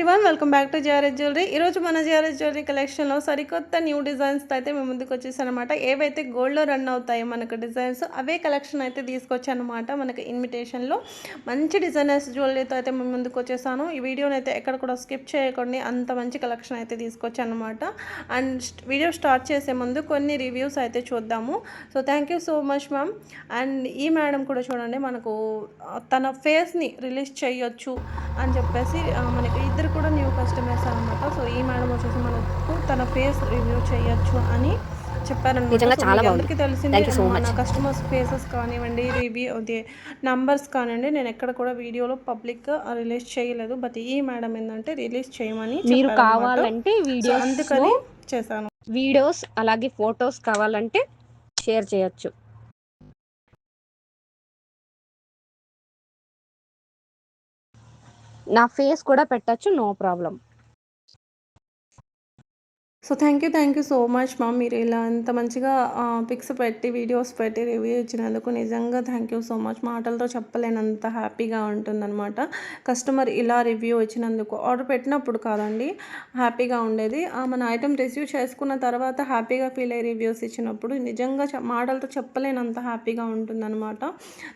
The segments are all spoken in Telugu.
Everyone, welcome back to JRS jewellery. ఈరోజు మన జేఆర్ఎస్ జ్యువెలరీ కలెక్షన్లో సరికొత్త న్యూ డిజైన్స్తో అయితే మేము ముందుకు వచ్చేసానమాట. ఏవైతే గోల్డ్లో రన్ అవుతాయో మనకు డిజైన్స్ అవే కలెక్షన్ అయితే తీసుకొచ్చానమాట. మనకి ఇన్విటేషన్లో మంచి డిజైనర్స్ జ్యువెలరీతో అయితే మేము ముందుకు వచ్చేసాను. ఈ వీడియోని అయితే ఎక్కడ కూడా స్కిప్ చేయకండి, అంత మంచి కలెక్షన్ అయితే తీసుకొచ్చానమాట. అండ్ వీడియో స్టార్ట్ చేసే ముందు కొన్ని రివ్యూస్ అయితే చూద్దాము. So thank you so much ma'am. And ఈ మేడం కూడా చూడండి, మనకు తన ఫేస్ని రిలీజ్ చేయొచ్చు అని చెప్పేసి మనకి ఇద్దరు కూడా న్యూ కస్టమర్స్ అనమాట. సో ఈ మేడం వచ్చేసి మనకు తన ఫేస్ రివ్యూ చేయొచ్చు అని చెప్పారనమాట. అందరికీ తెలిసింది మన కస్టమర్స్ ఫేసెస్ కానివ్వండి, రివ్యూ అది నంబర్స్ కానివ్వండి, నేను ఎక్కడ కూడా వీడియోలో పబ్లిక్గా రిలీజ్ చేయలేదు. బట్ ఈ మేడం ఏంటంటే రిలీజ్ చేయమని మీరు కావాలంటే వీడియోస్ అందుకని చేశాను. వీడియోస్ అలాగే ఫొటోస్ కావాలంటే షేర్ చేయొచ్చు. నా ఫేస్ కూడా పెట్టచ్చు, no problem. So thank you so much ma'am. మీరు ఇలా అంత మంచిగా పిక్స్ పెట్టి వీడియోస్ పెట్టి రివ్యూ ఇచ్చినందుకు నిజంగా థ్యాంక్ యూ సో మచ్. మాటలతో చెప్పలేనంత హ్యాపీగా ఉంటుందన్నమాట. కస్టమర్ ఇలా రివ్యూ ఇచ్చినందుకు ఆర్డర్ పెట్టినప్పుడు కాదండి హ్యాపీగా ఉండేది, మన ఐటెం రిసీవ్ చేసుకున్న తర్వాత హ్యాపీగా ఫీల్ అయ్యి రివ్యూస్ ఇచ్చినప్పుడు నిజంగా మాటలతో చెప్పలేనంత హ్యాపీగా ఉంటుందన్నమాట.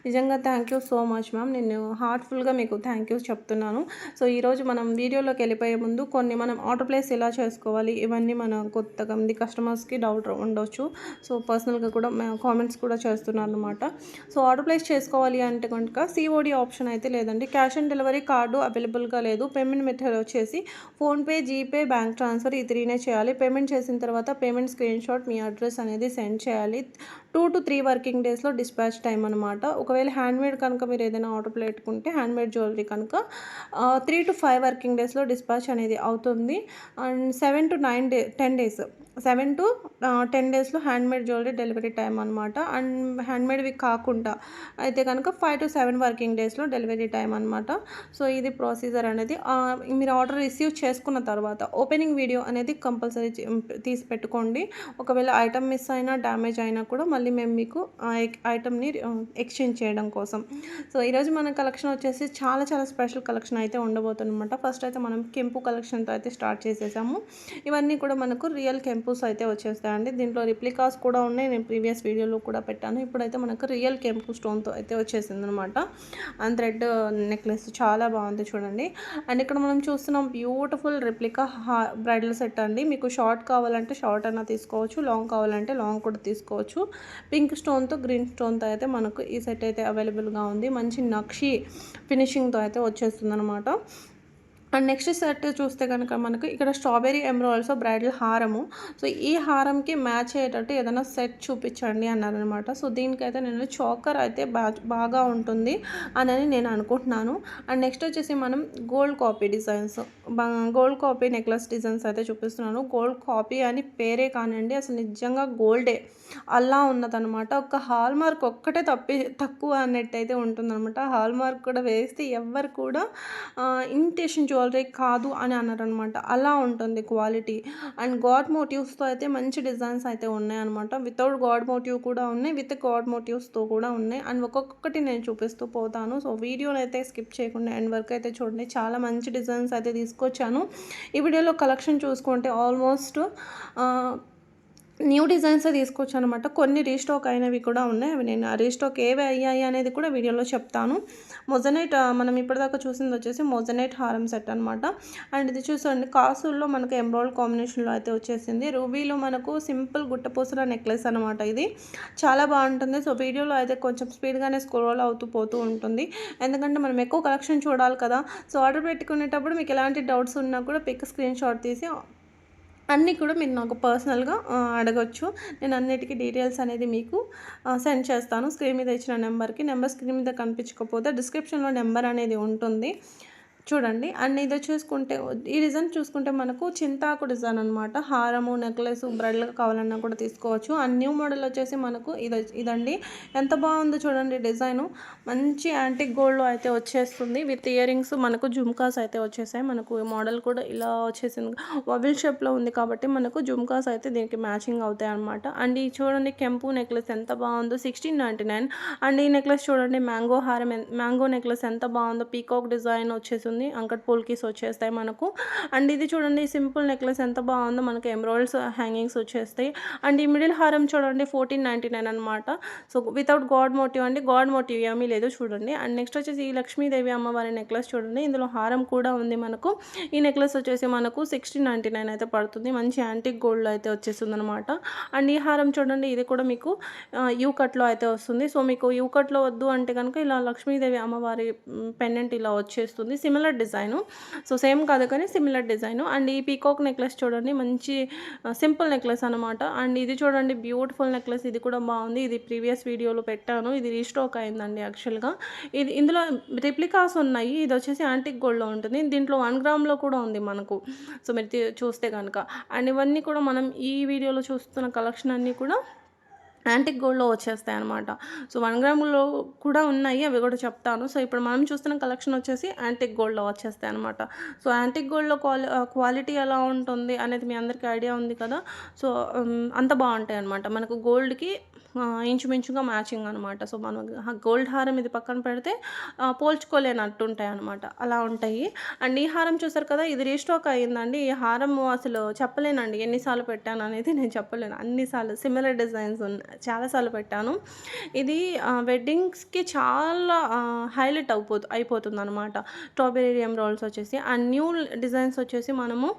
నిజంగా thank you so much ma'am. నేను హార్ట్ఫుల్గా మీకు థ్యాంక్ యూ చెప్తున్నాను. సో ఈరోజు మనం వీడియోలోకి వెళ్ళిపోయే ముందు కొన్ని మనం ఆర్డర్ ప్లేస్ ఎలా చేసుకోవాలి ఇవన్నీ మన కొత్తగా మంది కస్టమర్స్కి డౌట్ ఉండొచ్చు. సో పర్సనల్గా కూడా కామెంట్స్ కూడా చేస్తున్నారు అనమాట. సో ఆర్డర్ ప్లేస్ చేసుకోవాలి అంటే కనుక సిఓడి ఆప్షన్ అయితే లేదండి. క్యాష్ ఆన్ డెలివరీ కార్డు అవైలబుల్గా లేదు. పేమెంట్ మెథడ్ వచ్చేసి ఫోన్పే, జీపే, బ్యాంక్ ట్రాన్స్ఫర్ ఈ 3నే చేయాలి. పేమెంట్ చేసిన తర్వాత పేమెంట్ స్క్రీన్ షాట్ మీ అడ్రస్ అనేది సెండ్ చేయాలి. 2 to 3 వర్కింగ్ డేస్లో డిస్పాచ్ టైం అనమాట. ఒకవేళ హ్యాండ్మేడ్ కనుక మీరు ఏదైనా ఆర్డర్ పెట్టుకుంటే హ్యాండ్మేడ్ జ్యువెలరీ కనుక 3 to 5 వర్కింగ్ డేస్లో డిస్పాచ్ అనేది అవుతుంది. అండ్ 7 to 10 డేస్ 7 to 10 డేస్లో హ్యాండ్మేడ్ జ్యువెలరీ డెలివరీ టైం అనమాట. అండ్ హ్యాండ్మేడ్వి కాకుండా అయితే కనుక 5 to 7 వర్కింగ్ డేస్లో డెలివరీ టైం అనమాట. సో ఇది ప్రొసీజర్ అనేది. మీరు ఆర్డర్ రిసీవ్ చేసుకున్న తర్వాత ఓపెనింగ్ వీడియో అనేది కంపల్సరీ తీసి పెట్టుకోండి. ఒకవేళ ఐటమ్ మిస్ అయినా డ్యామేజ్ అయినా కూడా మళ్ళీ మేము మీకు ఐటమ్ని ఎక్స్చేంజ్ చేయడం కోసం. సో ఈరోజు మన కలెక్షన్ వచ్చేసి చాలా స్పెషల్ కలెక్షన్ అయితే ఉండబోతుందన్నమాట. ఫస్ట్ అయితే మనం కెంపు కలెక్షన్తో అయితే స్టార్ట్ చేసేసాము. ఇవన్నీ కూడా మనకు రియల్ కెంపుస్ అయితే వచ్చేస్తాయండి. దీంట్లో రిప్లికాస్ కూడా ఉన్నాయి, నేను ప్రీవియస్ వీడియోలో కూడా పెట్టాను. ఇప్పుడైతే మనకు రియల్ కెంపు స్టోన్తో అయితే వచ్చేసింది అనమాట. అండ్ థ్రెడ్ నెక్లెస్ చాలా బాగుంది చూడండి. అండ్ ఇక్కడ మనం చూస్తున్నాం బ్యూటిఫుల్ రిప్లికా బ్రైడల్ సెట్ అండి. మీకు షార్ట్ కావాలంటే షార్ట్ అయినా తీసుకోవచ్చు, లాంగ్ కావాలంటే లాంగ్ కూడా తీసుకోవచ్చు. పింక్ స్టోన్తో గ్రీన్ స్టోన్తో అయితే మనకు ఈ సెట్ అయితే అవైలబుల్గా ఉంది. మంచి నక్షి ఫినిషింగ్తో అయితే వచ్చేస్తుంది అనమాట. అండ్ నెక్స్ట్ సెట్ చూస్తే కనుక మనకు ఇక్కడ స్ట్రాబెరీ ఎమరాల్డ్స్ బ్రైడల్ హారము. సో ఈ హారంకి మ్యాచ్ అయ్యేటట్టు ఏదైనా సెట్ చూపించండి అన్నారనమాట. సో దీనికైతే నేను చోకర్ అయితే బాగా ఉంటుంది అని నేను అనుకుంటున్నాను. అండ్ నెక్స్ట్ వచ్చేసి మనం gold copy designs, gold copy necklace designs అయితే చూపిస్తున్నాను. గోల్డ్ కాపీ అని పేరే కానివ్వండి, అసలు నిజంగా గోల్డే అలా ఉన్నదనమాట. ఒక హాల్ మార్క్ ఒక్కటే తక్కువ అన్నట్టయితే ఉంటుందన్నమాట. హాల్ మార్క్ కూడా వేస్తే ఎవ్వరు కూడా ఇమిటేషన్ జ్యువెలరీ కాదు అని అన్నారనమాట. అలా ఉంటుంది క్వాలిటీ. అండ్ గాడ్ మోటివ్స్తో అయితే మంచి డిజైన్స్ అయితే ఉన్నాయన్నమాట. వితౌట్ గాడ్ మోటివ్ కూడా ఉన్నాయి, విత్ గాడ్ మోటివ్స్తో కూడా ఉన్నాయి. అండ్ ఒక్కొక్కటి నేను చూపిస్తూ పోతాను. సో వీడియోని అయితే స్కిప్ చేయకుండా ఎండ్ వరకు అయితే చూడండి. చాలా మంచి డిజైన్స్ అయితే తీసుకొచ్చాను. ఈ వీడియోలో కలెక్షన్ చూసుకుంటే ఆల్మోస్ట్ న్యూ డిజైన్స్ తీసుకొచ్చాను అనమాట. కొన్ని రీస్టాక్ అయినవి కూడా ఉన్నాయి. అవి నేను ఆ రీస్టాక్ ఏవి అయ్యాయి అనేది కూడా వీడియోలో చెప్తాను. మొజనైట్ మనం ఇప్పటిదాకా చూసింది వచ్చేసి మొజనైట్ హారం సెట్ అనమాట. అండ్ ఇది చూసండి, కాసుల్లో మనకు ఎమరాల్డ్ కాంబినేషన్లో అయితే వచ్చేసింది. రూబీలో మనకు సింపుల్ గుట్టపూసల నెక్లెస్ అనమాట. ఇది చాలా బాగుంటుంది. సో వీడియోలో అయితే కొంచెం స్పీడ్గానే స్క్రోల్ అవుతూ పోతూ ఉంటుంది, ఎందుకంటే మనం ఎక్కువ కలెక్షన్ చూడాలి కదా. సో ఆర్డర్ పెట్టుకునేటప్పుడు మీకు ఎలాంటి డౌట్స్ ఉన్నా కూడా పిక్ స్క్రీన్ షాట్ తీసి అన్నీ కూడా మీరు నాకు పర్సనల్గా అడగచ్చు. నేను అన్నిటికీ డీటెయిల్స్ అనేది మీకు సెండ్ చేస్తాను. స్క్రీన్ మీద ఇచ్చిన నెంబర్కి. నెంబర్ స్క్రీన్ మీద కనిపించకపోతే డిస్క్రిప్షన్లో నెంబర్ అనేది ఉంటుంది చూడండి. అండ్ ఇది చూసుకుంటే ఈ డిజైన్ చూసుకుంటే మనకు చింతాకు డిజైన్ అనమాట. హారము, నెక్లెస్ బ్రైడల్గా కావాలన్నా కూడా తీసుకోవచ్చు. అండ్ న్యూ మోడల్ వచ్చేసి మనకు ఇదండి. ఎంత బాగుందో చూడండి డిజైను. మంచి యాంటిక్ గోల్డ్లో అయితే వచ్చేస్తుంది. విత్ ఇయర్ రింగ్స్ మనకు జుమ్కాస్ అయితే వచ్చేసాయి. మనకు మోడల్ కూడా ఇలా వచ్చేసింది, వబిల్ షేప్లో ఉంది కాబట్టి మనకు జుమ్కాస్ అయితే దీనికి మ్యాచింగ్ అవుతాయి అనమాట. అండ్ ఈ చూడండి కెంపు నెక్లెస్ ఎంత బాగుందో, 1699. అండ్ ఈ నెక్లెస్ చూడండి మ్యాంగో హారం, మ్యాంగో నెక్లెస్ ఎంత బాగుందో, పీకాక్ డిజైన్ వచ్చేసింది. వచ్చేస్తుంది, అంకట్ పోల్కీస్ వచ్చేస్తాయి మనకు. అండ్ ఇది చూడండి సింపుల్ నెక్లెస్ ఎంత బాగుందో, మనకి ఎమరాల్డ్స్ హ్యాంగింగ్స్ వచ్చేస్తాయి. అండ్ ఈ మిడిల్ హారం చూడండి 1499 అనమాట. సో వితౌట్ గాడ్ మోటివ్ అండి, గాడ్ మోటివ్ ఏమీ లేదు చూడండి. అండ్ నెక్స్ట్ వచ్చేసి ఈ లక్ష్మీదేవి అమ్మవారి నెక్లెస్ చూడండి, ఇందులో హారం కూడా ఉంది మనకు. ఈ నెక్లెస్ వచ్చేసి మనకు 1699 అయితే పడుతుంది, మంచి యాంటిక్ గోల్డ్లో అయితే వచ్చేస్తుంది అనమాట. అండ్ ఈ హారం చూడండి, ఇది కూడా మీకు యూ కట్లో అయితే వస్తుంది. సో మీకు యూ కట్లో వద్దు అంటే కనుక ఇలా లక్ష్మీదేవి అమ్మవారి పెండెంట్ ఇలా వచ్చేస్తుంది, సిమిలర్ డిజైను. సో సేమ్ కాదు కానీ సిమిలర్ డిజైను. అండ్ ఈ పీకాక్ నెక్లెస్ చూడండి, మంచి సింపుల్ నెక్లెస్ అనమాట. అండ్ ఇది చూడండి బ్యూటిఫుల్ నెక్లెస్, ఇది కూడా బాగుంది. ఇది ప్రీవియస్ వీడియోలో పెట్టాను, ఇది రీస్టాక్ అయిందండి యాక్చువల్గా. ఇందులో రిప్లికాస్ ఉన్నాయి, ఇది వచ్చేసి యాంటిక్ గోల్డ్లో ఉంటుంది. దీంట్లో 1 గ్రామ్లో కూడా ఉంది మనకు, సో మీరు చూస్తే కనుక. అండ్ ఇవన్నీ కూడా మనం ఈ వీడియోలో చూస్తున్న కలెక్షన్ అన్నీ కూడా యాంటిక్ గోల్డ్లో వచ్చేస్తాయి అనమాట. సో 1 గ్రామ్లో కూడా ఉన్నాయి, అవి కూడా చెప్తాను. సో ఇప్పుడు మనం చూస్తున్న కలెక్షన్ వచ్చేసి యాంటిక్ గోల్డ్లో వచ్చేస్తాయి అనమాట. సో యాంటిక్ గోల్డ్లో క్వాలిటీ ఎలా ఉంటుంది అనేది మీ అందరికీ ఐడియా ఉంది కదా. సో అంత బాగుంటాయి అనమాట, మనకు గోల్డ్కి ఇంచుమించుగా మ్యాచింగ్ అనమాట. సో మనం గోల్డ్ హారం ఇది పక్కన పెడితే పోల్చుకోలేనట్టు ఉంటాయి అనమాట, అలా ఉంటాయి. అండ్ ఈ హారం చూసారు కదా, ఇది రీస్టాక్ అయ్యిందండి. ఈ హారం అసలు చెప్పలేనండి ఎన్నిసార్లు పెట్టాను అనేది, నేను చెప్పలేను, అన్నిసార్లు సిమిలర్ డిజైన్స్ చాలాసార్లు పెట్టాను. ఇది వెడ్డింగ్స్కి చాలా హైలైట్ అయిపోతుంది అనమాట. స్ట్రాబెరీ ఎమరాల్డ్స్ వచ్చేసి అండ్ న్యూ డిజైన్స్ వచ్చేసి మనము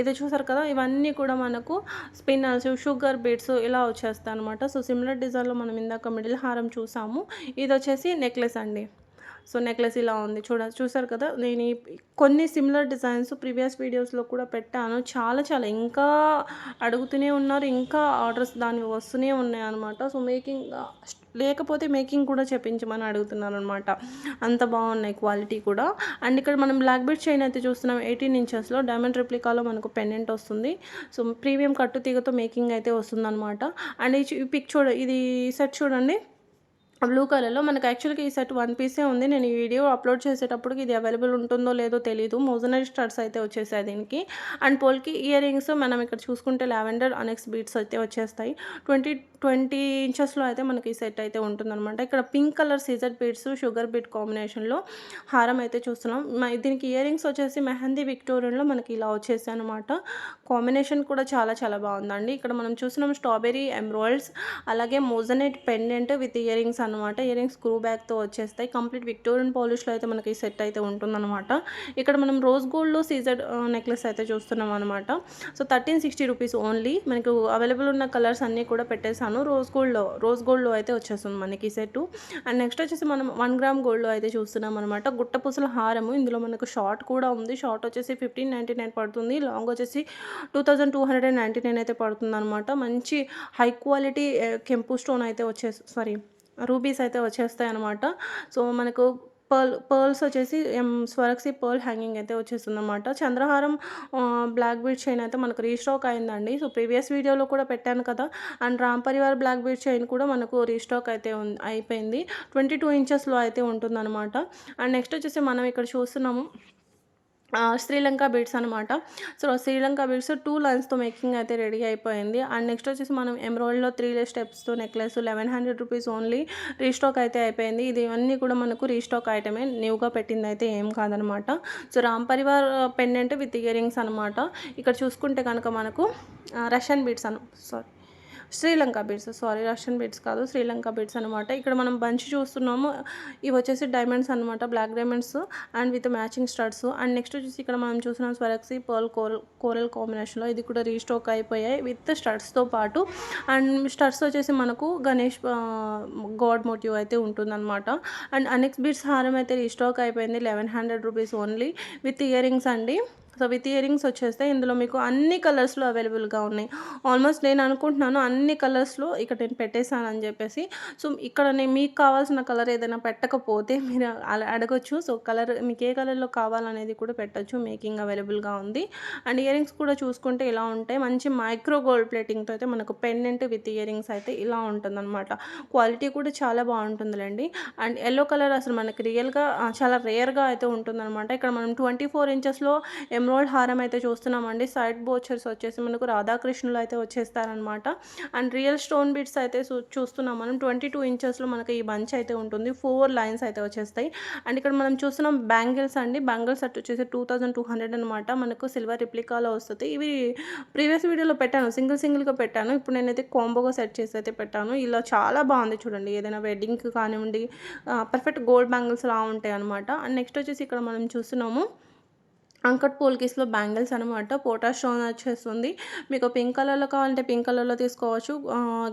ఇది చూసారు కదా, ఇవన్నీ కూడా మనకు స్పిన్నర్స్, షుగర్ బీడ్స్ ఇలా వచ్చేస్తాయి అనమాట. సో సిమిలర్ డిజైన్లో మనం ఇందాక మిడిల్ హారం చూసాము, ఇది వచ్చేసి నెక్లెస్ అండి. సో నెక్లెస్ ఇలా ఉంది చూసారు కదా. నేను కొన్ని సిమిలర్ డిజైన్స్ ప్రీవియస్ వీడియోస్లో కూడా పెట్టాను, చాలా ఇంకా అడుగుతూనే ఉన్నారు, ఇంకా ఆర్డర్స్ దాన్ని వస్తూనే ఉన్నాయి అనమాట. సో మేకింగ్ లేకపోతే మేకింగ్ కూడా చెప్పించమని అడుగుతున్నారు అనమాట, అంత బాగున్నాయి క్వాలిటీ కూడా. అండ్ ఇక్కడ మనం బ్లాక్ బీడ్ చైన్ అయితే చూస్తున్నాం, 18 ఇంచెస్లో డైమండ్ రెప్లికాలో మనకు పెండెంట్ వస్తుంది. సో ప్రీమియం కట్టు తీగతో మేకింగ్ అయితే వస్తుందన్నమాట. అండ్ ఈ పిక్ ఇది సెట్ చూడండి బ్లూ కలర్లో. మనకు యాక్చువల్గా ఈ సెట్ 1 పీసే ఉంది. నేను ఈ వీడియో అప్లోడ్ చేసేటప్పటికి ఇది అవైలబుల్ ఉంటుందో లేదో తెలీదు. మోజనరీ స్టడ్స్ అయితే వచ్చేసాయి దీనికి. అండ్ పోల్కి ఇయర్ రింగ్స్ మనం ఇక్కడ చూసుకుంటే లావెండర్ అనెక్స్ బీడ్స్ అయితే వచ్చేస్తాయి. 20 ఇంచెస్లో అయితే మనకి ఈ సెట్ అయితే ఉంటుందన్నమాట. ఇక్కడ పింక్ కలర్ సీజర్ బీడ్స్ షుగర్ బీడ్ కాంబినేషన్లో హారం అయితే చూస్తున్నాం. దీనికి ఇయర్ రింగ్స్ వచ్చేసి మెహందీ విక్టోరియన్లో మనకి ఇలా వచ్చేసాయి అనమాట. కాంబినేషన్ కూడా చాలా బాగుందండి. ఇక్కడ మనం చూస్తున్నాం స్ట్రాబెరీ ఎమరాల్డ్స్, అలాగే moissanite pendant with ear rings అనమాట. ఇయర్ రింగ్స్ స్క్రూ బ్యాగ్తో వచ్చేస్తాయి. కంప్లీట్ విక్టోరియన్ పాలిష్లో అయితే మనకి ఈ సెట్ అయితే ఉంటుందన్నమాట. ఇక్కడ మనం రోజ్ గోల్డ్లో సీజర్ నెక్లెస్ అయితే చూస్తున్నాం అనమాట. So 1360 rupees only. మనకు అవైలబుల్ ఉన్న కలర్స్ అన్నీ కూడా పెట్టేశాను. రోజ్ గోల్డ్లో అయితే వచ్చేస్తుంది మనకి ఈ సెట్. అండ్ నెక్స్ట్ వచ్చేసి మనం 1 గ్రామ్ గోల్డ్లో అయితే చూస్తున్నాం అనమాట. గుట్టపూసల హారము, ఇందులో మనకు షార్ట్ కూడా ఉంది. షార్ట్ వచ్చేసి 1599 పడుతుంది, లాంగ్ వచ్చేసి 2299 అయితే పడుతుంది అనమాట. మంచి హై క్వాలిటీ కెంపు స్టోన్ అయితే రూబీస్ అయితే వచ్చేస్తాయి అనమాట. సో మనకు పర్ల్స్ వచ్చేసి స్వరక్సీ పర్ల్ హ్యాంగింగ్ అయితే వచ్చేస్తుంది అనమాట. చంద్రహారం బ్లాక్ బీడ్ చైన్ అయితే మనకు రీస్టాక్ అయిందండి. సో ప్రీవియస్ వీడియోలో కూడా పెట్టాను కదా. And Ram Parivar black bead chain కూడా మనకు రీస్టాక్ అయితే అయిపోయింది. 22 ఇంచెస్లో అయితే ఉంటుందన్నమాట. అండ్ నెక్స్ట్ వచ్చేసి మనం ఇక్కడ చూస్తున్నాము శ్రీలంక బీడ్స్ అనమాట. సో శ్రీలంక బీడ్స్ 2 లైన్స్తో మేకింగ్ అయితే రెడీ అయిపోయింది. అండ్ నెక్స్ట్ వచ్చేసి మనం ఎమరాల్డ్లో 3 స్టెప్స్తో నెక్లెస్ 1100 రూపీస్ ఓన్లీ. రీస్టాక్ అయితే అయిపోయింది. ఇది ఇవన్నీ కూడా మనకు రీస్టాక్ ఐటమే, న్యూగా పెట్టింది అయితే ఏం కాదనమాట. So Ram Parivar pendant with ear rings అనమాట. ఇక్కడ చూసుకుంటే కనుక మనకు Russian beads Sri Lanka beads, Russian beads కాదు, శ్రీలంక బీడ్స్ అనమాట. ఇక్కడ మనం బంచ్ చూస్తున్నాము, ఇవి వచ్చేసి డైమండ్స్ అనమాట, black diamonds and with matching studs. And next వచ్చేసి ఇక్కడ మనం చూస్తున్నాం స్వరక్సీ పర్ల్ కోరల్ కాంబినేషన్లో, ఇది కూడా రీస్టాక్ అయిపోయాయి విత్ స్టడ్స్తో పాటు. అండ్ స్టడ్స్ వచ్చేసి మనకు గణేష్ గాడ్ మోటివ్ అయితే ఉంటుందన్నమాట. అండ్ అనెక్స్ బీడ్స్ హారం అయితే రీస్టాక్ అయిపోయింది, 1100 rupees only with ear rings అండి. సో విత్ ఇయర్ రింగ్స్ వచ్చేస్తే ఇందులో మీకు అన్ని కలర్స్లో అవైలబుల్గా ఉన్నాయి. ఆల్మోస్ట్ నేను అనుకుంటున్నాను అన్ని కలర్స్లో ఇక్కడ నేను పెట్టేశానని చెప్పేసి. సో ఇక్కడ మీకు కావాల్సిన కలర్ ఏదైనా పెట్టకపోతే మీరు అలా అడగొచ్చు. సో కలర్ మీకు ఏ కలర్లో కావాలనేది కూడా పెట్టచ్చు, మేకింగ్ అవైలబుల్గా ఉంది. అండ్ ఇయర్ రింగ్స్ కూడా చూసుకుంటే ఇలా ఉంటాయి, మంచి మైక్రో గోల్డ్ ప్లేటింగ్తో అయితే మనకు పెండెంట్ విత్ ఇయర్ రింగ్స్ అయితే ఇలా ఉంటుందన్నమాట. క్వాలిటీ కూడా చాలా బాగుంటుందిలేండి. అండ్ ఎల్లో కలర్ అసలు మనకి రియల్గా చాలా రేర్గా అయితే ఉంటుందన్నమాట. ఇక్కడ మనం 24 ఇంచెస్లో ఎమరాల్డ్ హారం అయితే చూస్తున్నామండి. సైడ్ బోచర్స్ వచ్చేసి మనకు రాధాకృష్ణులు అయితే వచ్చేస్తారనమాట. అండ్ రియల్ స్టోన్ బీడ్స్ అయితే చూస్తున్నాం మనం. 22 ఇంచెస్లో మనకి ఈ బంచ్ అయితే ఉంటుంది. 4 లైన్స్ అయితే వచ్చేస్తాయి. అండ్ ఇక్కడ మనం చూస్తున్నాం బ్యాంగిల్స్ అండి. బ్యాంగిల్స్ సెట్ వచ్చేసి 2200 అనమాట. మనకు సిల్వర్ రిప్లికాలో వస్తుంది. ఇవి ప్రీవియస్ వీడియోలో పెట్టాను, సింగిల్గా పెట్టాను. ఇప్పుడు నేనైతే కాంబోగా సెట్ చేసి అయితే పెట్టాను. ఇలా చాలా బాగుంది చూడండి. ఏదైనా వెడ్డింగ్కి కానివ్వండి, పర్ఫెక్ట్ గోల్డ్ బ్యాంగిల్స్ లా ఉంటాయి అనమాట. అండ్ నెక్స్ట్ వచ్చేసి ఇక్కడ మనం చూస్తున్నాము అంకట్ పోల్కిస్లో బ్యాంగిల్స్ అనమాట. పోటా స్టోన్ వచ్చేస్తుంది. మీకు పింక్ కలర్లో కావాలంటే పింక్ కలర్లో తీసుకోవచ్చు,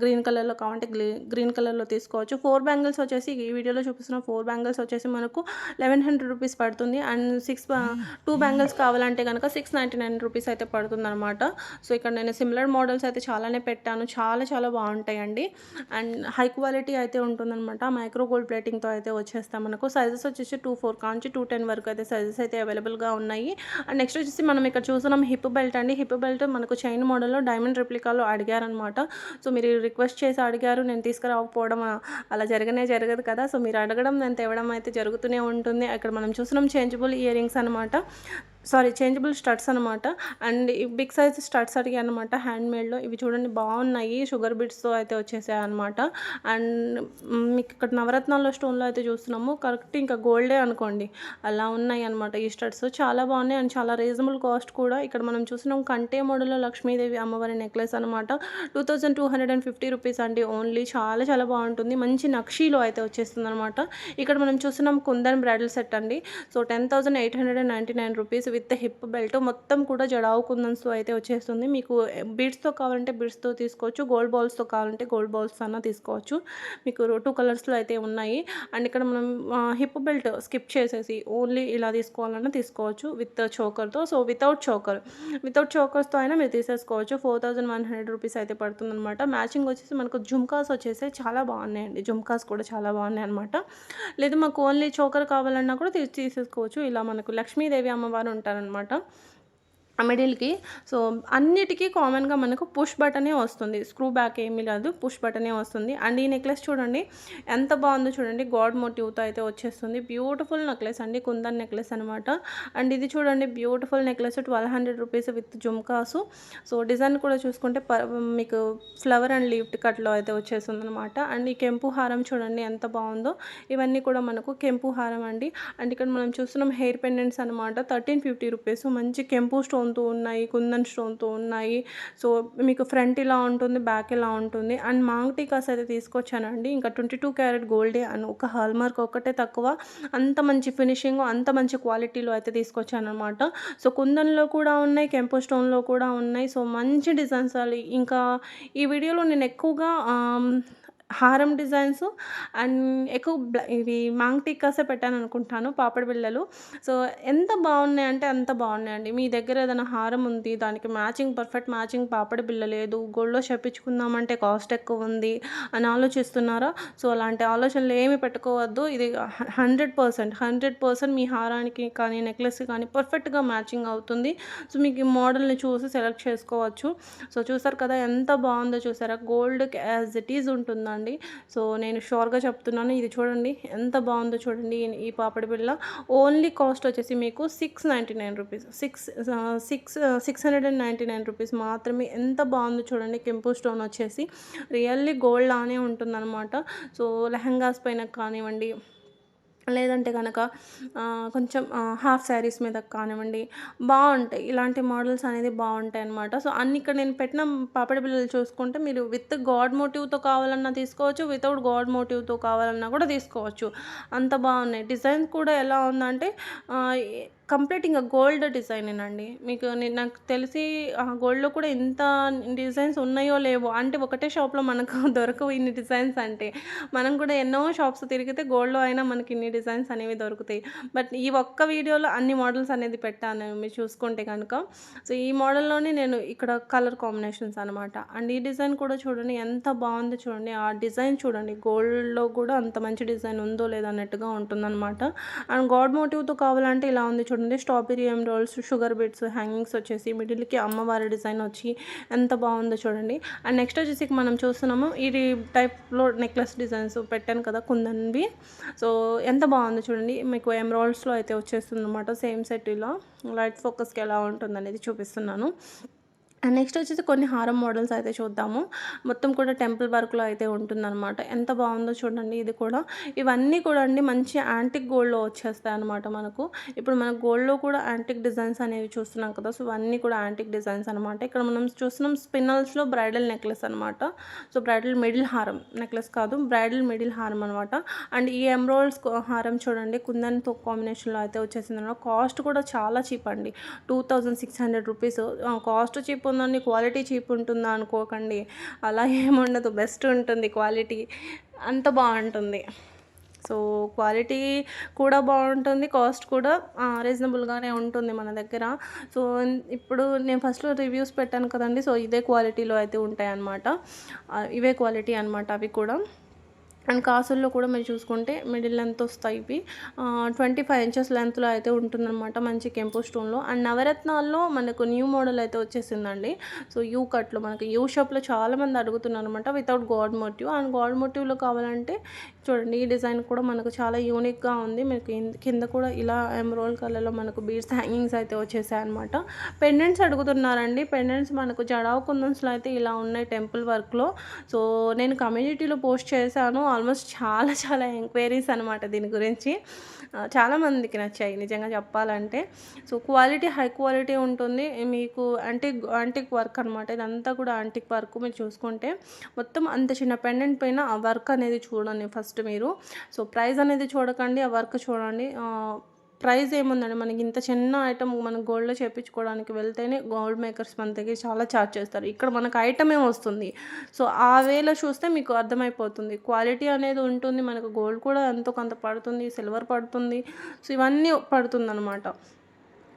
గ్రీన్ కలర్లో కావాలంటే గ్రీన్ కలర్లో తీసుకోవచ్చు. 4 బ్యాంగిల్స్ వచ్చేసి ఈ వీడియోలో చూపిస్తున్న 4 బ్యాంగిల్స్ వచ్చేసి మనకు 1100 రూపీస్ పడుతుంది. అండ్ 2 బ్యాంగిల్స్ కావాలంటే కనుక 699 రూపీస్ అయితే పడుతుంది అనమాట. సో ఇక్కడ నేను సిమిలర్ మోడల్స్ అయితే చాలానే పెట్టాను. చాలా బాగుంటాయండి. అండ్ హై క్వాలిటీ అయితే ఉంటుందన్నమాట. మైక్రో గోల్డ్ ప్లేటింగ్తో అయితే వచ్చేస్తాం. మనకు సైజెస్ వచ్చేసి 24 కాంచి 210 వరకు అయితే సైజెస్ అయితే అవైలబుల్గా ఉన్నాయి. అండ్ నెక్స్ట్ వచ్చేసి మనం ఇక్కడ చూస్తున్నాం హిప్ బెల్ట్ అండి. హిప్ బెల్ట్ మనకు చైన్ మోడల్లో డైమండ్ రెప్లికాలో అడిగారనమాట. సో మీరు రిక్వెస్ట్ చేసి అడిగారు, నేను తీసుకురాకపోవడం అలా జరగదు కదా. సో మీరు అడగడం నేను తేవడం అయితే జరుగుతూనే ఉంటుంది. ఇక్కడ మనం చూస్తున్నాం చేంజబుల్ ఇయర్ రింగ్స్ అనమాట. చేంజబుల్ స్టడ్స్ అనమాట. అండ్ ఈ బిగ్ సైజ్ స్టడ్స్ అడిగాయి అనమాట హ్యాండ్మేడ్లో. ఇవి చూడండి బాగున్నాయి. షుగర్ బిట్స్తో అయితే వచ్చేసాయి అనమాట. అండ్ మీకు ఇక్కడ నవరత్నాల్లో స్టోన్లో అయితే చూస్తున్నాము. కరెక్ట్ ఇంకా గోల్డే అనుకోండి, అలా ఉన్నాయి అనమాట ఈ స్టడ్స్. చాలా బాగున్నాయి అండ్ చాలా రీజనబుల్ కాస్ట్ కూడా. ఇక్కడ మనం చూస్తున్నాం కంటే మోడల్లో లక్ష్మీదేవి అమ్మవారి నెక్లెస్ అనమాట. 2250 రూపీస్ అండి ఓన్లీ. చాలా బాగుంటుంది. మంచి నక్షీలో అయితే వచ్చేస్తుంది అనమాట. ఇక్కడ మనం చూస్తున్నాం కుందన్ బ్రైడల్ సెట్ అండి. So 10,899 rupees with hip belt. మొత్తం కూడా జడావు కుందన్స్తో అయితే వచ్చేస్తుంది. మీకు బీడ్స్తో కావాలంటే బీడ్స్తో తీసుకోవచ్చు, గోల్డ్ బాల్స్తో కావాలంటే గోల్డ్ బాల్స్ అన్న తీసుకోవచ్చు. మీకు 2 కలర్స్లో అయితే ఉన్నాయి. అండ్ ఇక్కడ మనం హిప్ బెల్ట్ స్కిప్ చేసేసి ఓన్లీ ఇలా తీసుకోవాలన్నా తీసుకోవచ్చు విత్ చోకర్తో. సో వితౌట్ చోకర్స్తో అయినా మీరు తీసేసుకోవచ్చు. 4100 రూపీస్ అయితే పడుతుందన్నమాట. మ్యాచింగ్ వచ్చేసి మనకు జుమ్కాస్ వచ్చేసి చాలా బాగున్నాయండి. జుమ్కాస్ కూడా చాలా బాగున్నాయి అనమాట. లేదు మాకు ఓన్లీ చోకర్ కావాలన్నా కూడా తీసేసుకోవచ్చు. ఇలా మనకు లక్ష్మీదేవి అమ్మవారు ఉంటారనమాట మిడిల్కి. సో అన్నిటికీ కామన్గా మనకు పుష్ బటనే వస్తుంది. స్క్రూ బ్యాక్ ఏమీ లేదు, పుష్ బటనే వస్తుంది. అండ్ ఈ నెక్లెస్ చూడండి ఎంత బాగుందో చూడండి. గాడ్ మోటివ్తో అయితే వచ్చేస్తుంది. బ్యూటిఫుల్ నెక్లెస్ అండి, కుందన్ నెక్లెస్ అనమాట. అండ్ ఇది చూడండి beautiful necklace 1200 rupees with jhumkas. So design కూడా చూసుకుంటే మీకు ఫ్లవర్ అండ్ లీఫ్ కట్లో అయితే వచ్చేస్తుంది అనమాట. అండ్ ఈ కెంపు హారం చూడండి ఎంత బాగుందో. ఇవన్నీ కూడా మనకు కెంపు హారం అండి. అండ్ ఇక్కడ మనం చూస్తున్నాం హెయిర్ పెండెంట్స్ అనమాట. 1350 రూపీస్. మంచి కెంపు స్టోన్తో ఉన్నాయి, కుందన్ స్టోన్తో ఉన్నాయి. సో మీకు ఫ్రంట్ ఇలా ఉంటుంది, బ్యాక్ ఇలా ఉంటుంది. అండ్ మాంగ్ టీకాస్ అయితే తీసుకొచ్చానండి. ఇంకా 22 క్యారెట్ గోల్డే అని ఒక హాల్మార్క్ ఒకటే తక్కువ. అంత మంచి ఫినిషింగ్, అంత మంచి క్వాలిటీలో అయితే తీసుకొచ్చాను అనమాట. సో కుందన్లో కూడా ఉన్నాయి, కెంపు స్టోన్లో కూడా ఉన్నాయి. సో మంచి డిజైన్స్. ఇంకా ఈ వీడియోలో నేను ఎక్కువగా హారం డిజైన్స్ అండ్ ఎక్కువ ఇవి మాంగ్ టీకాసే పెట్టాను అనుకుంటాను, పాపడి బిళ్ళలు. సో ఎంత బాగున్నాయంటే అంత బాగున్నాయండి. మీ దగ్గర ఏదైనా హారం ఉంది, దానికి పర్ఫెక్ట్ మ్యాచింగ్ పాపడి బిళ్ళ లేదు, గోల్డ్లో చెప్పించుకుందామంటే కాస్ట్ ఎక్కువ ఉంది అని ఆలోచిస్తున్నారా? సో అలాంటి ఆలోచనలు ఏమి పెట్టుకోవద్దు. ఇది 100% మీ హారానికి కానీ నెక్లెస్కి కానీ పర్ఫెక్ట్గా మ్యాచింగ్ అవుతుంది. సో మీకు ఈ మోడల్ని చూసి సెలెక్ట్ చేసుకోవచ్చు. సో చూసారు కదా ఎంత బాగుందో చూసారా. గోల్డ్ యాజ్ ఇట్ ఈజ్ ఉంటుందండి. సో నేను షూర్గా చెప్తున్నాను. ఇది చూడండి ఎంత బాగుందో చూడండి. ఈ పాపడి బిళ్ళ ఓన్లీ కాస్ట్ వచ్చేసి మీకు 699 రూపీస్, 699 రూపీస్ మాత్రమే. ఎంత బాగుందో చూడండి. కెంపు స్టోన్ వచ్చేసి రియల్లీ గోల్డ్ లానే ఉంటుందన్నమాట. సో లెహంగాస్ పైన కానివ్వండి, లేదంటే కనుక కొంచెం హాఫ్ శారీస్ మీద కానివ్వండి బాగుంటాయి. ఇలాంటి మోడల్స్ అనేది బాగుంటాయి అన్నమాట. సో అన్ని ఇక్కడ నేను పెట్టిన పాపడి బిళ్ళలు చూసుకుంటే మీరు విత్ గాడ్ మోటివ్తో కావాలన్నా తీసుకోవచ్చు, వితౌట్ గాడ్ మోటివ్తో కావాలన్నా కూడా తీసుకోవచ్చు. అంత బాగున్నాయి. డిజైన్ కూడా ఎలా ఉందంటే కంప్లీట్ ఇంకా గోల్డ్ డిజైనేనండి. మీకు నాకు తెలిసి గోల్డ్లో కూడా ఇంత డిజైన్స్ ఉన్నాయో లేవో, అంటే ఒకటే షాప్లో మనకు దొరకవు ఇన్ని డిజైన్స్. అంటే మనం కూడా ఎన్నో షాప్స్ తిరిగితే గోల్డ్లో అయినా మనకి ఇన్ని డిజైన్స్ అనేవి దొరుకుతాయి. బట్ ఈ ఒక్క వీడియోలో అన్ని మోడల్స్ అనేది పెట్టాను మీరు చూసుకుంటే కనుక. సో ఈ మోడల్లోనే నేను ఇక్కడ కలర్ కాంబినేషన్స్ అనమాట. అండ్ ఈ డిజైన్ కూడా చూడండి ఎంత బాగుందో చూడండి. ఆ డిజైన్ చూడండి, గోల్డ్లో కూడా అంత మంచి డిజైన్ ఉందో లేదో అన్నట్టుగా ఉంటుందన్నమాట. అండ్ గాడ్ మోటివ్తో కావాలంటే ఇలా ఉంది చూడండి. చూడండి strawberry emeralds, sugar beads, hangings వచ్చేసి మిడిల్‌కి అమ్మవారి డిజైన్ వచ్చి ఎంత బాగుందో చూడండి. అండ్ నెక్స్ట్ వచ్చేసి మనం చూస్తున్నాము ఇది టైప్‌లో నెక్లెస్ డిజైన్స్ పెట్టాను కదా కుందన్‌వి. సో ఎంత బాగుందో చూడండి. మీకు ఎమరాల్డ్స్‌లో అయితే వచ్చేస్తుందన్నమాట. సేమ్ సెట్ ఇలా లైట్ ఫోకస్‌కి ఎలా ఉంటుందనేది చూపిస్తున్నాను. అండ్ నెక్స్ట్ వచ్చేసి కొన్ని హారం మోడల్స్ అయితే చూద్దాము. మొత్తం కూడా టెంపుల్ వర్క్‌లో అయితే ఉంటుందన్నమాట. ఎంత బాగుందో చూడండి ఇది కూడా. ఇవన్నీ కూడా అండి మంచి యాంటిక్ గోల్డ్‌లో వచ్చేస్తాయన్నమాట మనకు. ఇప్పుడు మన గోల్డ్‌లో కూడా యాంటిక్ డిజైన్స్ అనేవి చూస్తున్నాం కదా! సో ఇవన్నీ కూడా యాంటిక్ డిజైన్స్ అనమాట. ఇక్కడ మనం చూస్తున్నాం స్పిన్నల్స్‌లో బ్రైడల్ నెక్లెస్ అనమాట. సో బ్రైడల్ మిడిల్ హారం నెక్లెస్ కాదు, బ్రైడల్ మిడిల్ హారం అనమాట. అండ్ ఈ ఎమరాల్డ్స్ హారం చూడండి కుందన్‌తో కాంబినేషన్‌లో అయితే వచ్చేసిందనమాట. కాస్ట్ కూడా చాలా చీప్ అండి. 2600 రూపీస్. కాస్ట్ చీప్ ఉందండి, క్వాలిటీ చీప్ ఉంటుందా అనుకోకండి. అలా ఏముండదు, బెస్ట్ ఉంటుంది క్వాలిటీ. అంత బాగుంటుంది. సో క్వాలిటీ కూడా బాగుంటుంది, కాస్ట్ కూడా రీజనబుల్గానే ఉంటుంది మన దగ్గర. సో ఇప్పుడు నేను ఫస్ట్లో రివ్యూస్ పెట్టాను కదండి. సో ఇదే క్వాలిటీలో అయితే ఉంటాయన్నమాట. ఇవే క్వాలిటీ అనమాట అవి కూడా. అండ్ కాసుల్లో కూడా మీరు చూసుకుంటే మిడిల్ లెంత్ వస్తాయి ఇవి. 25 ఇంచెస్ లెంత్లో అయితే ఉంటుందన్నమాట మంచి కెంపు స్టోన్లో. అండ్ నవరత్నాల్లో మనకు న్యూ మోడల్ అయితే వచ్చేసిందండి. సో యూ కట్లో మనకి యూ షేప్లో చాలామంది అడుగుతున్నారు అనమాట without god motif. And god మోటివ్లో కావాలంటే చూడండి ఈ డిజైన్ కూడా మనకు చాలా యూనిక్గా ఉంది. మీకు కింద కూడా ఇలా ఎమరాల్డ్ కలర్లో మనకు బీడ్స్ హ్యాంగింగ్స్ అయితే వచ్చేసాయి అనమాట. పెండెంట్స్ అడుగుతున్నారండి. పెండెంట్స్ మనకు జడావ్ కుందన్స్లో అయితే ఇలా ఉన్నాయి టెంపుల్ వర్క్లో. సో నేను కమ్యూనిటీలో పోస్ట్ చేశాను. ఆల్మోస్ట్ చాలా చాలా ఎంక్వైరీస్ అనమాట దీని గురించి. చాలామందికి నచ్చాయి నిజంగా చెప్పాలంటే. సో క్వాలిటీ హై క్వాలిటీ ఉంటుంది. మీకు యాంటిక్ వర్క్ అనమాట. ఇదంతా కూడా యాంటిక్ వర్క్. మీరు చూసుకుంటే మొత్తం అంత చిన్న పెండెంట్ పైన ఆ వర్క్ అనేది చూడండి ఫస్ట్ మీరు. సో ప్రైస్ అనేది చూడకండి, ఆ వర్క్ చూడండి. ప్రైస్ ఏముందండి, మనకి ఇంత చిన్న ఐటమ్ మనం గోల్డ్లో చేయించుకోవడానికి వెళ్తేనే గోల్డ్ మేకర్స్ మన దగ్గర చాలా ఛార్జ్ చేస్తారు. ఇక్కడ మనకు ఐటమే వస్తుంది. సో ఆ వేలో చూస్తే మీకు అర్థమైపోతుంది. క్వాలిటీ అనేది ఉంటుంది, మనకు గోల్డ్ కూడా ఎంతో కొంత పడుతుంది, సిల్వర్ పడుతుంది. సో ఇవన్నీ పడుతుందన్నమాట.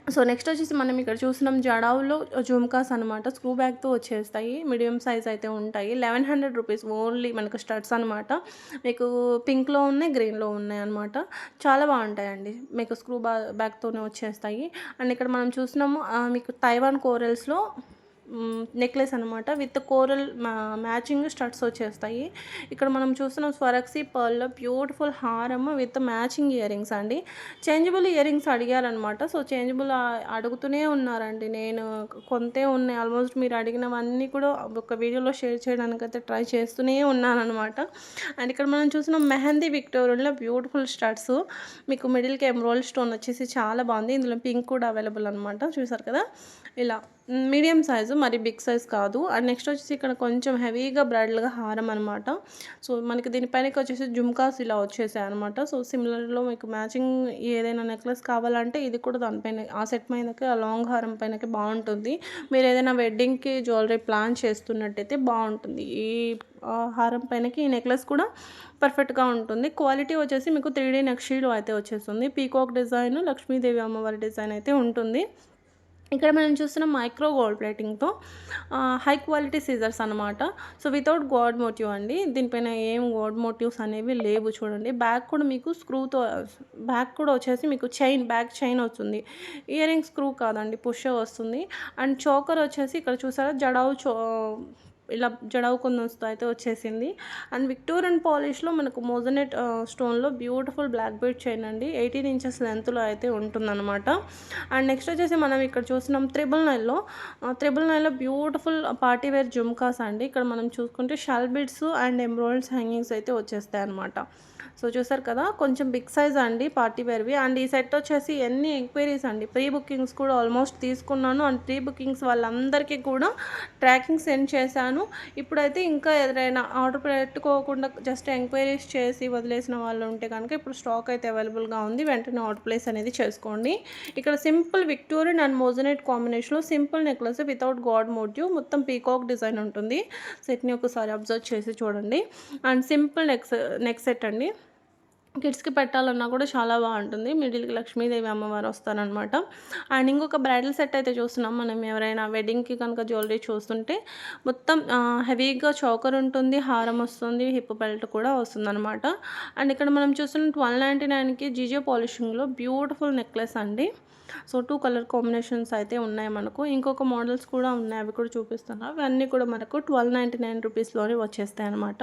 సో నెక్స్ట్ వచ్చేసి మనం ఇక్కడ చూస్తున్నాం జడావులో జుమ్కాస్ అనమాట. స్క్రూ బ్యాగ్తో వచ్చేస్తాయి. మీడియం సైజ్ అయితే ఉంటాయి. 1100 రూపీస్ ఓన్లీ మనకు స్టడ్స్ అనమాట. మీకు పింక్లో ఉన్నాయి, గ్రీన్లో ఉన్నాయి అనమాట. చాలా బాగుంటాయండి. మీకు స్క్రూ బ్యాగ్తోనే వచ్చేస్తాయి. అండ్ ఇక్కడ మనం చూస్తున్నాము మీకు తైవాన్ కోరల్స్లో నెక్లెస్ అనమాట. విత్ కోరల్ మ్యాచింగ్ స్టడ్స్ వచ్చేస్తాయి. ఇక్కడ మనం చూస్తున్నాం స్వరక్సీ పర్ల్లో బ్యూటిఫుల్ హారం విత్ మ్యాచింగ్ ఇయర్ రింగ్స్ అండి. చేంజబుల్ ఇయర్ రింగ్స్ అడిగారనమాట. సో చేంజబుల్ అడుగుతూనే ఉన్నారండి. నేను కొంతే ఉన్నాయి ఆల్మోస్ట్. మీరు అడిగినవన్నీ కూడా ఒక వీడియోలో షేర్ చేయడానికి అయితే ట్రై చేస్తూనే ఉన్నానమాట. అండ్ ఇక్కడ మనం చూస్తున్నాం మెహందీ విక్టోరియన్లో బ్యూటిఫుల్ స్టడ్స్. మీకు మిడిల్కి ఎమరాల్డ్ స్టోన్ వచ్చేసి చాలా బాగుంది. ఇందులో పింక్ కూడా అవైలబుల్ అనమాట. చూసారు కదా ఇలా మీడియం సైజు, మరి బిగ్ సైజ్ కాదు. అండ్ నెక్స్ట్ వచ్చేసి ఇక్కడ కొంచెం హెవీగా బ్రైడల్గా హారం అనమాట. సో మనకి దీనిపైనకి వచ్చేసి జుమ్కాస్ ఇలా వచ్చేసాయి అనమాట. సో సిమిలర్లో మీకు మ్యాచింగ్ ఏదైనా నెక్లెస్ కావాలంటే ఇది కూడా దానిపైన ఆ సెట్ పైనకి ఆ లాంగ్ హారం పైనకి బాగుంటుంది. మీరు ఏదైనా వెడ్డింగ్కి జ్యువెలరీ ప్లాన్ చేస్తున్నట్టయితే బాగుంటుంది. ఈ హారం పైనకి ఈ నెక్లెస్ కూడా పర్ఫెక్ట్గా ఉంటుంది. క్వాలిటీ వచ్చేసి మీకు 3D నక్షీలో అయితే వచ్చేస్తుంది. పీకాక్ డిజైన్, లక్ష్మీదేవి అమ్మవారి డిజైన్ అయితే ఉంటుంది. ఇక్కడ మనం చూస్తున్న మైక్రో గోల్డ్ ప్లేటింగ్తో హై క్వాలిటీ సీజర్స్ అనమాట. సో వితౌట్ గాడ్ మోటివ్ అండి. దీనిపైన ఏం గాడ్ మోటివ్స్ అనేవి లేవు. చూడండి బ్యాక్ కూడా మీకు స్క్రూతో, బ్యాక్ కూడా వచ్చేసి మీకు బ్యాక్ చైన్ వస్తుంది. ఇయర్ రింగ్ స్క్రూ కాదండి, పుష్ వస్తుంది. అండ్ చోకర్ వచ్చేసి ఇక్కడ చూసారా జడావు ఇలా జడావు కుందన్స్తో అయితే వచ్చేసింది. అండ్ విక్టోరియన్ పాలిష్లో మనకు మోజనెట్ స్టోన్లో బ్యూటిఫుల్ బ్లాక్ బీడ్ చైన్ అండి. 18 ఇంచెస్ లెంత్లో అయితే ఉంటుందన్నమాట. అండ్ నెక్స్ట్ వచ్చేసి మనం ఇక్కడ చూస్తున్నాం త్రిబుల్ నైన్లో బ్యూటిఫుల్ పార్టీ వేర్ జుమ్కాస్ అండి. ఇక్కడ మనం చూసుకుంటే shell beads and emeralds hangings అయితే వచ్చేస్తాయి అనమాట. సో చూసారు కదా కొంచెం బిగ్ సైజ్ అండి పార్టీ వేర్వి. అండ్ ఈ సెట్ వచ్చేసి ఎన్ని ఎంక్వైరీస్ అండి. ప్రీ బుకింగ్స్ కూడా ఆల్మోస్ట్ తీసుకున్నాను. అండ్ ప్రీ బుకింగ్స్ వాళ్ళందరికీ కూడా ట్రాకింగ్ సెండ్ చేశాను. ఇప్పుడైతే ఇంకా ఎవరైనా ఆర్డర్ పెట్టుకోకుండా జస్ట్ ఎంక్వైరీస్ చేసి వదిలేసిన వాళ్ళు ఉంటే కనుక ఇప్పుడు స్టాక్ అయితే అవైలబుల్గా ఉంది. వెంటనే ఆర్డర్ ప్లేస్ అనేది చేసుకోండి. ఇక్కడ సింపుల్ విక్టోరియన్ అండ్ మోజనెట్ కాంబినేషన్లో simple necklace without god motif, మొత్తం పీకాక్ డిజైన్ ఉంటుంది. సెట్ని ఒకసారి అబ్జర్వ్ చేసి చూడండి. అండ్ సింపుల్ నెక్ సెట్ అండి. కిడ్స్కి పెట్టాలన్నా కూడా చాలా బాగుంటుంది. మిడిల్కి లక్ష్మీదేవి అమ్మవారు వస్తారనమాట. అండ్ ఇంకొక బ్రైడల్ సెట్ అయితే చూస్తున్నాం. మనం ఎవరైనా వెడ్డింగ్కి కనుక జ్యువెలరీ చూస్తుంటే మొత్తం హెవీగా చోకర్ ఉంటుంది, హారం వస్తుంది, హిప్ బెల్ట్ కూడా వస్తుందన్నమాట. అండ్ ఇక్కడ మనం చూస్తున్న 1299కి జీజో పాలిషింగ్లో బ్యూటిఫుల్ నెక్లెస్ అండి. సో 2 కలర్ కాంబినేషన్స్ అయితే ఉన్నాయి మనకు. ఇంకొక మోడల్స్ కూడా ఉన్నాయి. అవి కూడా చూపిస్తాను. అవన్నీ కూడా మనకు 1299 రూపీస్‌లోనే వచ్చేస్తాయన్నమాట.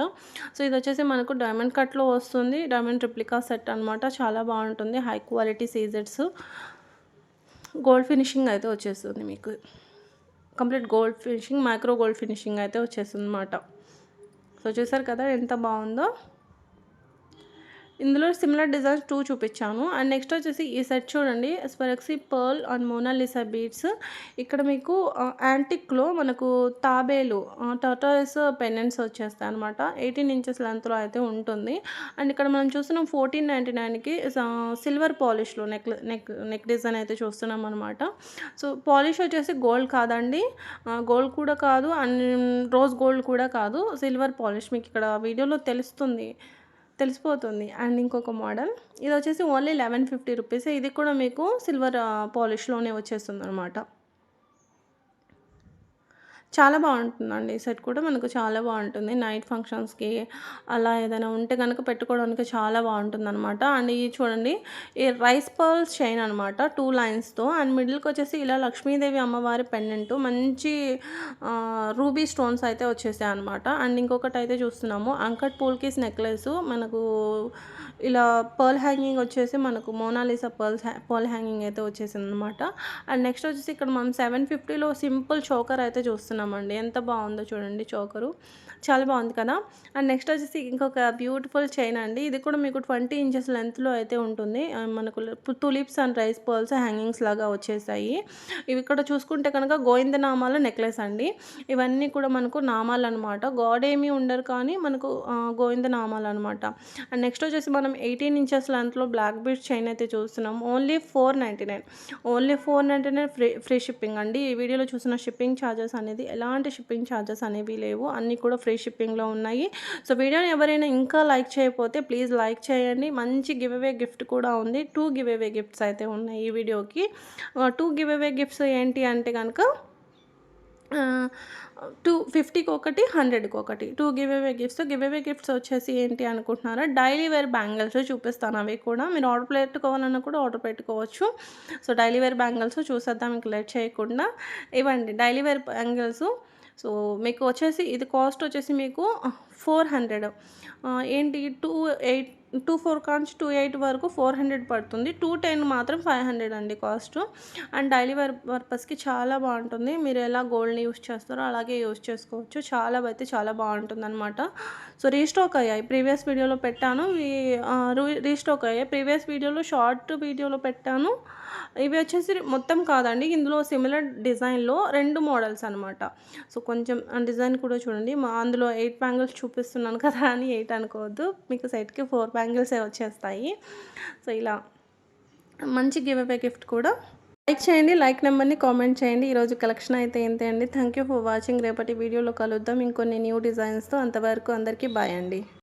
సో ఇదొచ్చేసి మనకు డైమండ్ కట్‌లో వస్తుంది. డైమండ్ రిప్లికా సెట్ అనమాట. చాలా బాగుంటుంది. హై క్వాలిటీ సీజెడ్స్. గోల్డ్ ఫినిషింగ్ అయితే వచ్చేస్తుంది మీకు. Complete gold finishing, micro gold finishing అయితే వచ్చేస్తుందన్నమాట. సో చూసారు కదా ఎంత బాగుందో. ఇందులో సిమిలర్ డిజైన్స్ 2 చూపించాను. అండ్ నెక్స్ట్ వచ్చేసి ఈ సెట్ చూడండి. Swarovski pearl and Monalisa beads. ఇక్కడ మీకు యాంటిక్లో మనకు తాబేలు టర్టాయిస్ పెండెంట్స్ వచ్చేస్తాయి అనమాట. 18 ఇంచెస్ లెంత్లో అయితే ఉంటుంది. అండ్ ఇక్కడ మనం చూస్తున్నాం 1499కి సిల్వర్ పాలిష్లో నెక్ డిజైన్ అయితే చూస్తున్నాం అనమాట. సో పాలిష్ వచ్చేసి గోల్డ్ కాదండి, గోల్డ్ కూడా కాదు, అండ్ రోజ్ గోల్డ్ కూడా కాదు, సిల్వర్ పాలిష్. మీకు ఇక్కడ వీడియోలో తెలిసిపోతుంది. అండ్ ఇంకొక మోడల్ ఇది వచ్చేసి ఓన్లీ 1150 రూపీస్. ఇది కూడా మీకు సిల్వర్ పాలిష్లోనే వచ్చేస్తుంది అనమాట. చాలా బాగుంటుందండి. ఈ సెట్ కూడా మనకు చాలా బాగుంటుంది. నైట్ ఫంక్షన్స్కి అలా ఏదైనా ఉంటే కనుక పెట్టుకోవడానికి చాలా బాగుంటుందన్నమాట. అండ్ ఇది చూడండి, ఈ రైస్ పర్ల్స్ చైన్ అనమాట 2 లైన్స్తో. అండ్ మిడిల్కి వచ్చేసి ఇలా లక్ష్మీదేవి అమ్మవారి పెండెంట్ మంచి రూబీ స్టోన్స్ అయితే వచ్చేసాయి అనమాట. అండ్ ఇంకొకటి అయితే చూస్తున్నాము అంకట్ పూల్కీస్ నెక్లెస్. మనకు ఇలా పర్ల్ హ్యాంగింగ్ వచ్చేసి మనకు మోనాలిసా పర్ల్ హ్యాంగింగ్ అయితే వచ్చేసింది అనమాట. అండ్ నెక్స్ట్ వచ్చేసి ఇక్కడ మనం 750లో సింపుల్ చోకర్ అయితే చూస్తున్నామండి. ఎంత బాగుందో చూడండి చోకరు, చాలా బాగుంది కదా. అండ్ నెక్స్ట్ వచ్చేసి ఇంకొక బ్యూటిఫుల్ చైన్ అండి. ఇది కూడా మీకు 20 ఇంచెస్ లెంత్లో అయితే ఉంటుంది. మనకు tulips and rice pearls hangings లాగా వచ్చేసాయి. ఇవి ఇక్కడ చూసుకుంటే కనుక గోవిందనామాల నెక్లెస్ అండి. ఇవన్నీ కూడా మనకు నామాలు అనమాట. గాడ్ ఏమీ ఉండరు కానీ మనకు గోవిందనామాలు అనమాట. అండ్ నెక్స్ట్ వచ్చేసి మనం 18 ఇంచెస్ లెంత్లో బ్లాక్ బీడ్స్ చైన్ అయితే చూస్తున్నాం. ఓన్లీ 499 ఫ్రీ షిప్పింగ్ అండి. ఈ వీడియోలో చూసిన షిప్పింగ్ ఛార్జెస్ అనేది ఎలాంటి షిప్పింగ్ ఛార్జెస్ అనేవి లేవు, అన్నీ కూడా ఫ్రీ షిప్పింగ్లో ఉన్నాయి. సో వీడియోని ఎవరైనా ఇంకా లైక్ చేయకపోతే ప్లీజ్ లైక్ చేయండి. మంచి గివ్ అవే గిఫ్ట్ కూడా ఉంది. 2 గివ్ అవే గిఫ్ట్స్ అయితే ఉన్నాయి ఈ వీడియోకి. 2 గివ్ అవే గిఫ్ట్స్ ఏంటి అంటే కనుక 250కి ఒకటి, 100కి ఒకటి 2 గివ్ అవే గిఫ్ట్స్ వచ్చేసి ఏంటి అనుకుంటున్నారా, డైలీ వేర్ బ్యాంగిల్స్ చూపిస్తాను. అవి కూడా మీరు ఆర్డర్ పెట్టుకోవాలన్నా కూడా ఆర్డర్ పెట్టుకోవచ్చు. సో డైలీ వేర్ బ్యాంగిల్స్ చూసేద్దాం మీకు లేట్ చేయకుండా. ఇవ్వండి డైలీ వేర్ బ్యాంగిల్స్. సో మీకు వచ్చేసి ఇది కాస్ట్ వచ్చేసి మీకు 400. ఏంటి 24 కాంచి 28 వరకు 400 పడుతుంది. 210 మాత్రం 500 అండి కాస్ట్. అండ్ డైలీ వేర్ పర్పస్కి చాలా బాగుంటుంది. మీరు ఎలా గోల్డ్ని యూస్ చేస్తారో అలాగే యూస్ చేసుకోవచ్చు. చాలా బాగుంటుంది అనమాట. సో రీస్టాక్ అయ్యాయి. ప్రీవియస్ వీడియోలో పెట్టాను, రీస్టాక్ అయ్యాయి. ప్రీవియస్ వీడియోలో షార్ట్ వీడియోలో పెట్టాను. ఇవి వచ్చేసి మొత్తం కాదండి, ఇందులో సిమిలర్ డిజైన్లో 2 మోడల్స్ అనమాట. సో కొంచెం డిజైన్ కూడా చూడండి. అందులో 8 బ్యాంగిల్స్ చూపిస్తున్నాను కదా అని 8 అనుకోవద్దు, మీకు సెట్కి 4 బ్యాంగిల్సే వచ్చేస్తాయి. సో ఇలా మంచి గివ్ అవే గిఫ్ట్ కూడా. లైక్ చేయండి, లైక్ నెంబర్ని కామెంట్ చేయండి. ఈరోజు కలెక్షన్ అయితే ఇంతే అండి. Thank you for watching. రేపటి వీడియోలో కలుద్దాం ఇంకొన్ని న్యూ డిజైన్స్తో. అంతవరకు అందరికీ బాయ్ అండి.